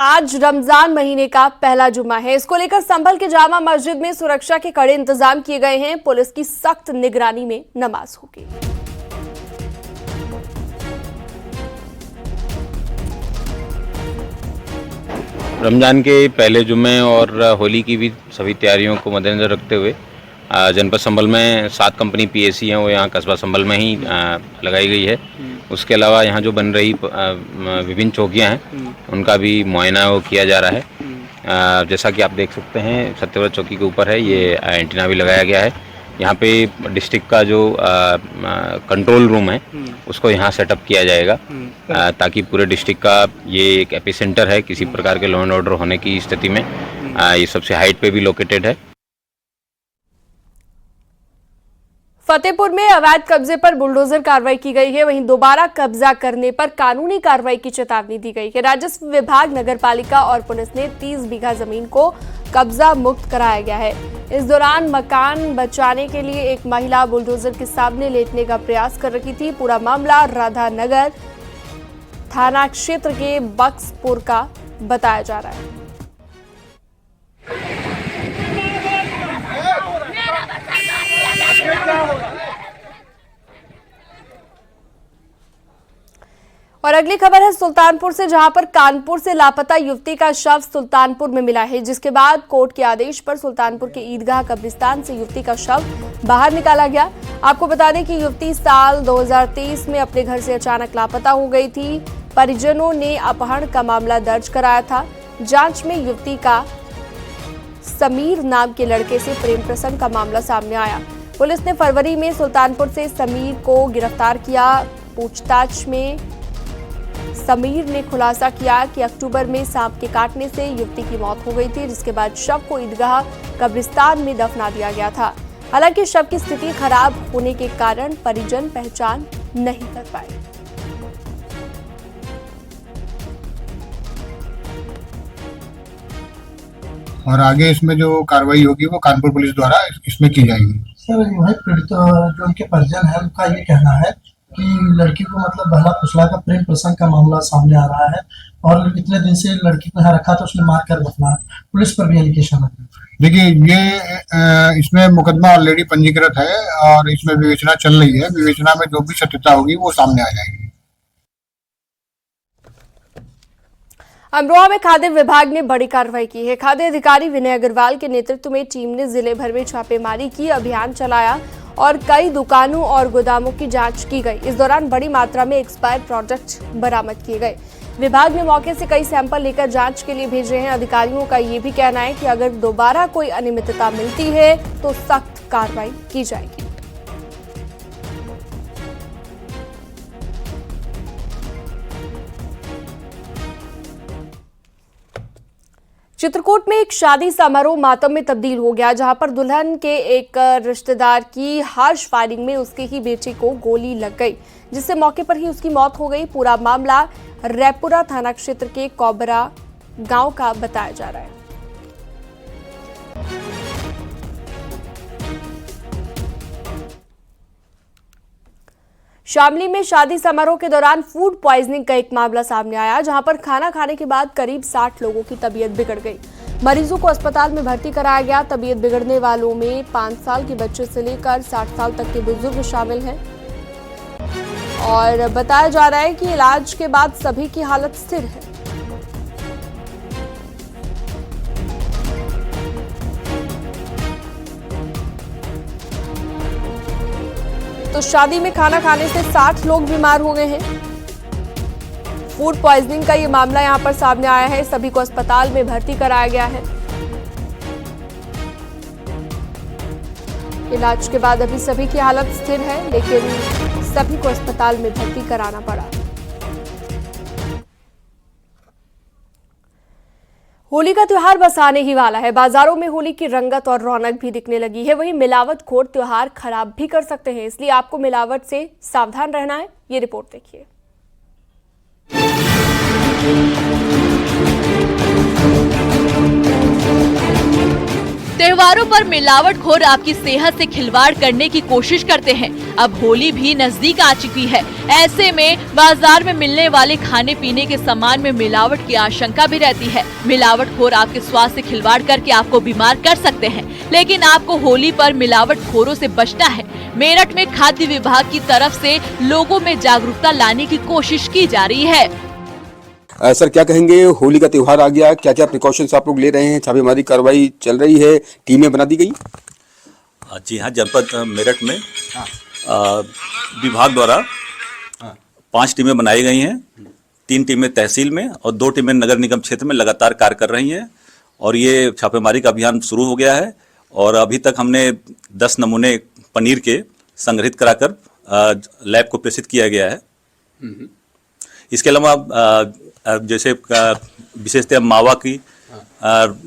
आज रमजान महीने का पहला जुम्मा है। इसको लेकर संभल के जामा मस्जिद में सुरक्षा के कड़े इंतजाम किए गए हैं। पुलिस की सख्त निगरानी में नमाज होगी। रमजान के पहले जुम्मे और होली की भी सभी तैयारियों को मद्देनजर रखते हुए जनपद संभल में 7 कंपनी पीएसी हैं, वो यहाँ कस्बा संभल में ही लगाई गई है। उसके अलावा यहाँ जो बन रही विभिन्न चौकियाँ हैं उनका भी मुआयना वो किया जा रहा है। जैसा कि आप देख सकते हैं सत्यव्रत चौकी के ऊपर है, ये एंटीना भी लगाया गया है। यहाँ पे डिस्ट्रिक्ट का जो कंट्रोल रूम है उसको यहाँ सेटअप किया जाएगा ताकि पूरे डिस्ट्रिक्ट का ये एक एपिसेंटर है किसी प्रकार के लॉ एंड ऑर्डर होने की स्थिति में। ये सबसे हाइट पे भी लोकेटेड है। फतेहपुर में अवैध कब्जे पर बुलडोजर कार्रवाई की गई है। वहीं दोबारा कब्जा करने पर कानूनी कार्रवाई की चेतावनी दी गई है। राजस्व विभाग, नगरपालिका और पुलिस ने 30 बीघा जमीन को कब्जा मुक्त कराया गया है। इस दौरान मकान बचाने के लिए एक महिला बुलडोजर के सामने लेटने का प्रयास कर रही थी। पूरा मामला राधानगर थाना क्षेत्र के बक्सपुर का बताया जा रहा है। और अगली खबर है सुल्तानपुर से, जहां पर कानपुर से लापता युवती का शव सुल्तानपुर में मिला है, जिसके बाद कोर्ट के आदेश पर सुल्तानपुर के ईदगाह कब्रिस्तान से युवती का शव बाहर निकाला गया। आपको बता दें कि युवती साल 2023 में अपने घर से अचानक लापता हो गई थी। परिजनों ने अपहरण का मामला दर्ज कराया था। जांच में युवती का समीर नाम के लड़के से प्रेम प्रसंग का मामला सामने आया। पुलिस ने फरवरी में सुल्तानपुर से समीर को गिरफ्तार किया। पूछताछ में समीर ने खुलासा किया कि अक्टूबर में सांप के काटने से युवती की मौत हो गई थी, जिसके बाद शव को ईदगाह कब्रिस्तान में दफना दिया गया था। हालांकि शव की स्थिति खराब होने के कारण परिजन पहचान नहीं कर पाए। और आगे इसमें जो कार्रवाई होगी वो कानपुर पुलिस द्वारा इसमें की जाएगी। सर जो है पीड़ित जो उनके परिजन है उनका ये कहना है कि लड़की को मतलब बहला फुसला का प्रेम प्रसंग का मामला सामने आ रहा है और इतने दिन से लड़की को यहाँ रखा तो उसने मार कर दफना। पुलिस पर भी एलिगेशन है। देखिए ये इसमें मुकदमा ऑलरेडी पंजीकृत है और इसमें विवेचना चल रही है। विवेचना में जो भी सत्यता होगी वो सामने आ जाएगी। अमरोहा में खाद्य विभाग ने बड़ी कार्रवाई की है। खाद्य अधिकारी विनय अग्रवाल के नेतृत्व में टीम ने जिले भर में छापेमारी की, अभियान चलाया और कई दुकानों और गोदामों की जांच की गई। इस दौरान बड़ी मात्रा में एक्सपायर्ड प्रोडक्ट बरामद किए गए। विभाग ने मौके से कई सैंपल लेकर जांच के लिए भेजे हैं। अधिकारियों का ये भी कहना है कि अगर दोबारा कोई अनियमितता मिलती है तो सख्त कार्रवाई की जाएगी। चित्रकूट में एक शादी समारोह मातम में तब्दील हो गया, जहां पर दुल्हन के एक रिश्तेदार की हार्श फायरिंग में उसके ही बेटे को गोली लग गई, जिससे मौके पर ही उसकी मौत हो गई। पूरा मामला रैपुरा थाना क्षेत्र के कोबरा गांव का बताया जा रहा है। शामली में शादी समारोह के दौरान फूड पॉइजनिंग का एक मामला सामने आया, जहां पर खाना खाने के बाद करीब 60 लोगों की तबीयत बिगड़ गई। मरीजों को अस्पताल में भर्ती कराया गया। तबीयत बिगड़ने वालों में 5 साल के बच्चे से लेकर 60 साल तक के बुजुर्ग शामिल हैं और बताया जा रहा है कि इलाज के बाद सभी की हालत स्थिर है। तो शादी में खाना खाने से 60 लोग बीमार हो गए हैं। फूड पॉइजनिंग का ये मामला यहां पर सामने आया है। सभी को अस्पताल में भर्ती कराया गया है। इलाज के बाद अभी सभी की हालत स्थिर है, लेकिन सभी को अस्पताल में भर्ती कराना पड़ा। होली का त्योहार बस आने ही वाला है। बाजारों में होली की रंगत और रौनक भी दिखने लगी है। वहीं मिलावटखोर त्योहार खराब भी कर सकते हैं, इसलिए आपको मिलावट से सावधान रहना है। ये रिपोर्ट देखिए। त्योहारों पर मिलावटखोर आपकी सेहत से खिलवाड़ करने की कोशिश करते हैं। अब होली भी नजदीक आ चुकी है। ऐसे में बाजार में मिलने वाले खाने पीने के सामान में मिलावट की आशंका भी रहती है। मिलावटखोर आपके स्वास्थ्य से खिलवाड़ करके आपको बीमार कर सकते हैं, लेकिन आपको होली पर मिलावटखोरों से बचना है। मेरठ में खाद्य विभाग की तरफ से लोगों में जागरूकता लाने की कोशिश की जा रही है। सर क्या कहेंगे, होली का त्योहार आ गया, क्या क्या प्रिकॉशंस आप लोग ले रहे हैं? छापेमारी कार्रवाई चल रही है, टीमें बना दी गई? जी हाँ, जनपद मेरठ में विभाग द्वारा 5 टीमें बनाई गई हैं। 3 टीमें तहसील में और 2 टीमें नगर निगम क्षेत्र में लगातार कार्य कर रही हैं और ये छापेमारी का अभियान शुरू हो गया है। और अभी तक हमने 10 नमूने पनीर के संग्रहित कराकर लैब को प्रेषित किया गया है। इसके अलावा जैसे विशेषतः मावा की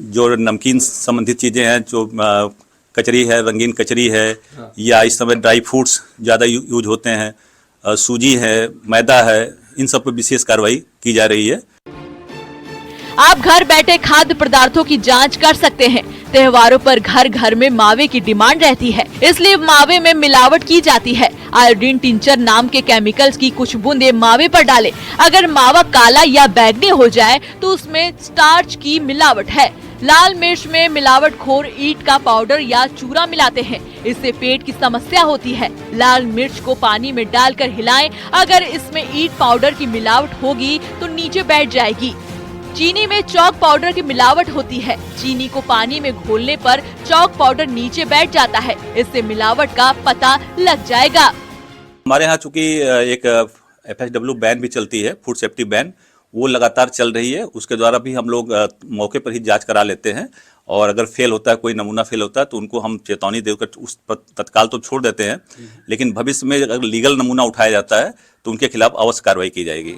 जो नमकीन संबंधित चीज़ें हैं, जो कचरी है, रंगीन कचरी है, या इस समय ड्राई फ्रूट्स ज़्यादा यूज होते हैं, सूजी है, मैदा है, इन सब पर विशेष कार्रवाई की जा रही है। आप घर बैठे खाद्य पदार्थों की जांच कर सकते हैं। त्योहारों पर घर घर में मावे की डिमांड रहती है, इसलिए मावे में मिलावट की जाती है। आयोडीन टिंचर नाम के केमिकल्स की कुछ बूंदे मावे पर डालें। अगर मावा काला या बैंगनी हो जाए तो उसमें स्टार्च की मिलावट है। लाल मिर्च में मिलावटखोर ईंट का पाउडर या चूरा मिलाते हैं, इससे पेट की समस्या होती है। लाल मिर्च को पानी में डालकर हिलाएं। अगर इसमें ईंट पाउडर की मिलावट होगी तो नीचे बैठ जाएगी। चीनी में चौक पाउडर की मिलावट होती है। चीनी को पानी में घोलने पर चौक पाउडर नीचे बैठ जाता है, इससे मिलावट का पता लग जाएगा। हमारे यहाँ चूंकि एक FSW बैन भी चलती है, फूड सेफ्टी बैन, वो लगातार चल रही है। उसके द्वारा भी हम लोग मौके पर ही जांच करा लेते हैं और अगर फेल होता है, कोई नमूना फेल होता है तो उनको हम चेतावनी देकर उस तत्काल तो छोड़ देते हैं, लेकिन भविष्य में अगर लीगल नमूना उठाया जाता है तो उनके खिलाफ अवश्य कार्रवाई की जाएगी।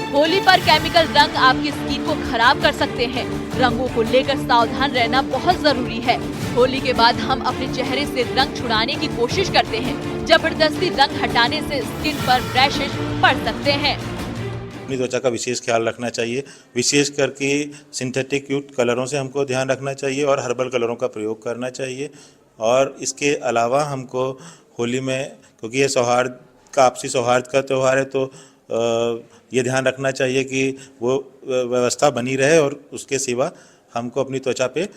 होली पर केमिकल रंग आपकी स्किन को खराब कर सकते हैं। रंगों को लेकर सावधान रहना बहुत जरूरी है। होली के बाद हम अपने चेहरे से रंग छुड़ाने की कोशिश करते हैं। जबरदस्ती रंग हटाने से स्किन पर रैशेज पड़ सकते हैं। अपनी त्वचा का विशेष ख्याल रखना चाहिए। विशेष करके सिंथेटिक युक्त कलरों से हमको ध्यान रखना चाहिए और हर्बल कलरों का प्रयोग करना चाहिए। और इसके अलावा हमको होली में, क्योंकि ये सौहार्द का, आपसी सौहार्द का त्यौहार है, तो ये ध्यान रखना चाहिए कि वो व्यवस्था बनी रहे और उसके सिवा हमको अपनी त्वचा पे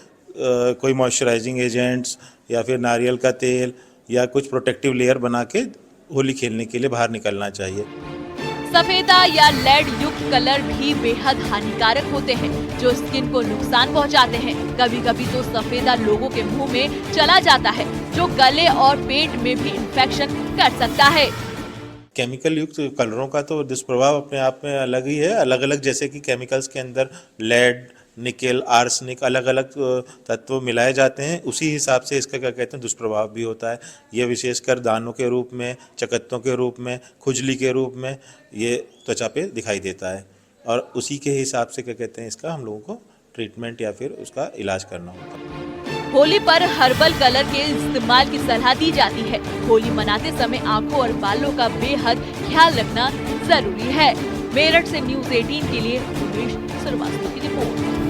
कोई मॉइस्चराइजिंग एजेंट्स या फिर नारियल का तेल या कुछ प्रोटेक्टिव लेयर बना के होली खेलने के लिए बाहर निकलना चाहिए। सफेदा या लेड युक्त कलर भी बेहद हानिकारक होते हैं, जो स्किन को नुकसान पहुंचाते हैं। कभी कभी तो सफेदा लोगों के मुंह में चला जाता है, जो गले और पेट में भी इन्फेक्शन कर सकता है। केमिकल युक्त कलरों का तो दुष्प्रभाव अपने आप में अलग ही है। अलग अलग, जैसे कि केमिकल्स के अंदर लेड, निकेल, आर्सेनिक, अलग अलग तत्व मिलाए जाते हैं, उसी हिसाब से इसका क्या कहते हैं दुष्प्रभाव भी होता है। ये विशेषकर दानों के रूप में, चकत्तों के रूप में, खुजली के रूप में ये त्वचा पे दिखाई देता है और उसी के हिसाब से क्या कहते हैं इसका हम लोगों को ट्रीटमेंट या फिर उसका इलाज करना होता है। होली पर हर्बल कलर के इस्तेमाल की सलाह दी जाती है। होली मनाते समय आंखों और बालों का बेहद ख्याल रखना जरूरी है। मेरठ से न्यूज़ 18 के लिए उमेश श्रीवास्तव की रिपोर्ट।